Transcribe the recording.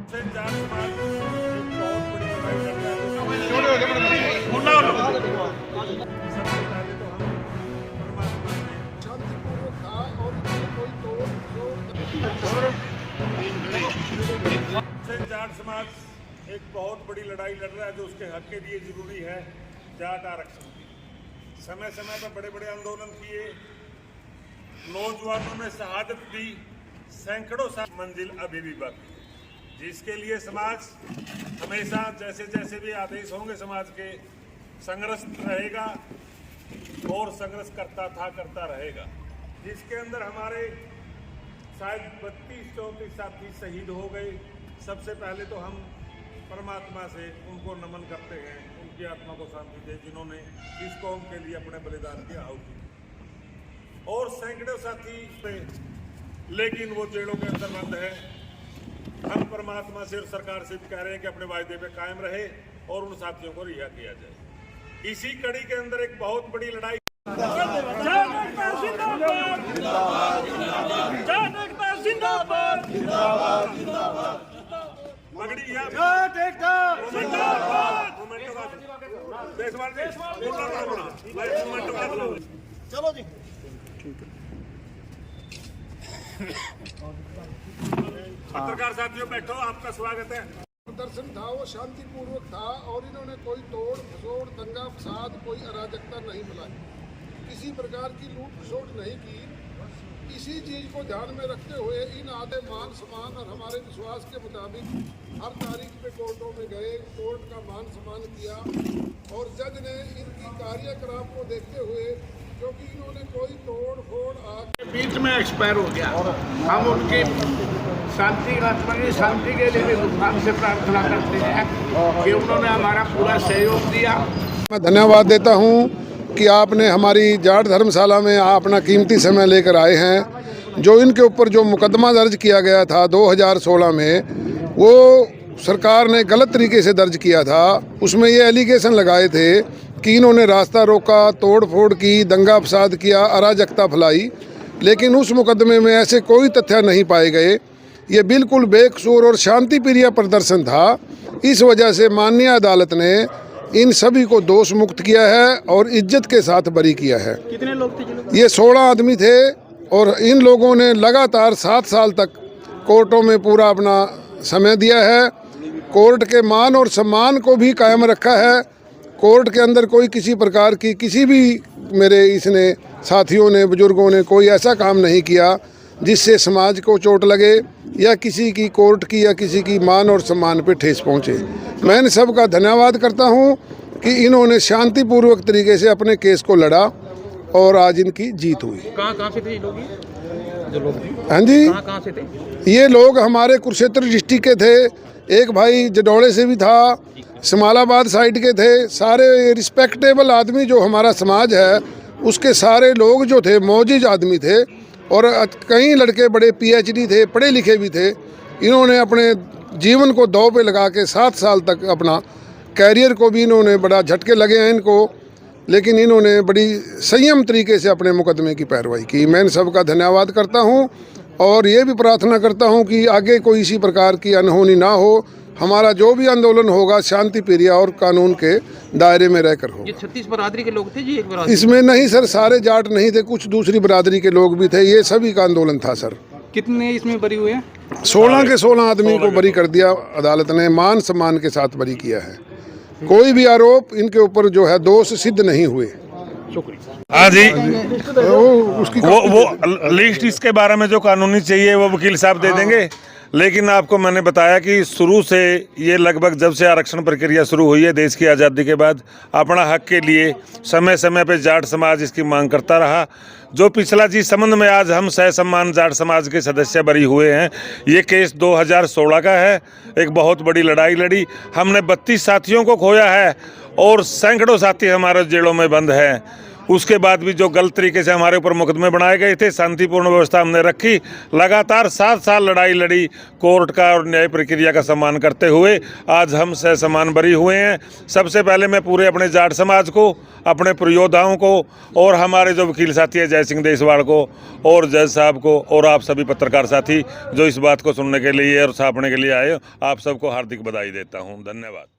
से जाट समाज एक बहुत बड़ी लड़ाई लड़ रहा है। सबसे पहले तो हम परमात्मा से शांतिपूर्वक था और इसमें कोई तोड़ से जाट समाज एक बहुत बड़ी लड़ाई लड़ रहा है जो उसके हक के लिए जरूरी है। जाट आरक्षण की समय समय पर बड़े बड़े आंदोलन किए, नौजवानों ने शहादत दी, सैकड़ों मंजिल अभी भी बाकी है, जिसके लिए समाज हमेशा जैसे जैसे भी आदेश होंगे समाज के संघर्ष रहेगा और संघर्ष करता रहेगा। जिसके अंदर हमारे शायद 32-34 साथी शहीद हो गए। सबसे पहले तो हम परमात्मा से उनको नमन करते हैं, उनकी आत्मा को शांति दे जिन्होंने इस कौम के लिए अपने बलिदान की आहुति दी। और सैकड़ों साथी पे लेकिन वो जेलों के अंदर बंद है। हम परमात्मा से और सरकार से भी कह रहे हैं कि अपने वायदे पे कायम रहे और उन साथियों को रिहा किया जाए। इसी कड़ी के अंदर एक बहुत बड़ी लड़ाई चलो जी पत्रकार साथियों बैठो, आपका स्वागत है। प्रदर्शन था वो शांतिपूर्वक था और इन्होंने कोई तोड़ फसोड़ दंगा फसाद कोई अराजकता नहीं मिलाई, किसी प्रकार की लूट खसोट नहीं की। इसी चीज को ध्यान में रखते हुए इन आधे मान सम्मान और हमारे विश्वास के मुताबिक हर तारीख पे कोर्टों में गए, कोर्ट का मान सम्मान किया और जज ने इनकी कार्यक्रम को देखते हुए, क्योंकि इन्होंने कोई तोड़ फोड़ आग बीच में एक्सपायर हो गया, हम उनकी शांति आत्मा की शांति के लिए भगवान से प्रार्थना करते हैं कि उन्होंने हमारा पूरा सहयोग दिया। मैं धन्यवाद देता हूं कि आपने हमारी जाट धर्मशाला में अपना कीमती समय लेकर आए हैं। जो इनके ऊपर जो मुकदमा दर्ज किया गया था 2016 में, वो सरकार ने गलत तरीके से दर्ज किया था। उसमें ये एलिगेशन लगाए थे कि इन्होंने रास्ता रोका, तोड़ फोड़ की, दंगा फसाद किया, अराजकता फैलाई, लेकिन उस मुकदमे में ऐसे कोई तथ्य नहीं पाए गए। ये बिल्कुल बेकसूर और शांति प्रिय प्रदर्शन था। इस वजह से माननीय अदालत ने इन सभी को दोष मुक्त किया है और इज्जत के साथ बरी किया है। कितने लोग थे? ये 16 आदमी थे और इन लोगों ने लगातार 7 साल तक कोर्टों में पूरा अपना समय दिया है। कोर्ट के मान और सम्मान को भी कायम रखा है। कोर्ट के अंदर कोई किसी प्रकार की किसी भी मेरे इसने साथियों ने, बुजुर्गों ने कोई ऐसा काम नहीं किया जिससे समाज को चोट लगे या किसी की कोर्ट की या किसी की मान और सम्मान पे ठेस पहुंचे। मैं इन सब का धन्यवाद करता हूं कि इन्होंने शांतिपूर्वक तरीके से अपने केस को लड़ा और आज इनकी जीत हुई। कहाँ से थे ये लोग? जो लोग हाँ जी, कहाँ से थे ये लोग? हमारे कुरुक्षेत्र डिस्ट्रिक्ट के थे, एक भाई जडौड़े से भी था, समालाबाद साइड के थे। सारे रिस्पेक्टेबल आदमी जो हमारा समाज है उसके सारे लोग जो थे मौजूद आदमी थे और कई लड़के बड़े PhD थे, पढ़े लिखे भी थे। इन्होंने अपने जीवन को दांव पे लगा के 7 साल तक अपना कैरियर को भी इन्होंने बड़ा झटके लगे हैं इनको, लेकिन इन्होंने बड़ी संयम तरीके से अपने मुकदमे की पैरवाई की। मैं इन सब का धन्यवाद करता हूं और ये भी प्रार्थना करता हूं कि आगे कोई इसी प्रकार की अनहोनी ना हो। हमारा जो भी आंदोलन होगा शांति प्रिय और कानून के दायरे में रहकर हो। ये 36 बरादरी के लोग थे जी? एक बरादरी इसमें नहीं सर, सारे जाट नहीं थे, कुछ दूसरी बरादरी के लोग भी थे। ये सभी का आंदोलन था सर। कितने इसमें बरी हुए? 16 के 16 आदमी को बरी कर दिया अदालत ने, मान सम्मान के साथ बरी किया है। कोई भी आरोप इनके ऊपर जो है दोष सिद्ध नहीं हुए। शुक्रिया। हाँ जी, उसकी वो लिस्ट इसके बारे में जो कानूनी चाहिए वो वकील साहब दे देंगे। लेकिन आपको मैंने बताया कि शुरू से ये लगभग जब से आरक्षण प्रक्रिया शुरू हुई है देश की आज़ादी के बाद, अपना हक के लिए समय समय पे जाट समाज इसकी मांग करता रहा। जो पिछला जिस संबंध में आज हम सहसम्मान जाट समाज के सदस्य बरी हुए हैं, ये केस 2016 का है। एक बहुत बड़ी लड़ाई लड़ी, हमने 32 साथियों को खोया है और सैकड़ों साथी हमारे जेलों में बंद हैं। उसके बाद भी जो गलत तरीके से हमारे ऊपर मुकदमे बनाए गए थे, शांतिपूर्ण व्यवस्था हमने रखी, लगातार 7 साल लड़ाई लड़ी, कोर्ट का और न्याय प्रक्रिया का सम्मान करते हुए आज हम ससम्मान बरी हुए हैं। सबसे पहले मैं पूरे अपने जाट समाज को, अपने प्रयोधाओं को और हमारे जो वकील साथी है जय सिंह देसवाड़ को और जज साहब को और आप सभी पत्रकार साथी जो इस बात को सुनने के लिए और छापने के लिए आए, आप सबको हार्दिक बधाई देता हूँ। धन्यवाद।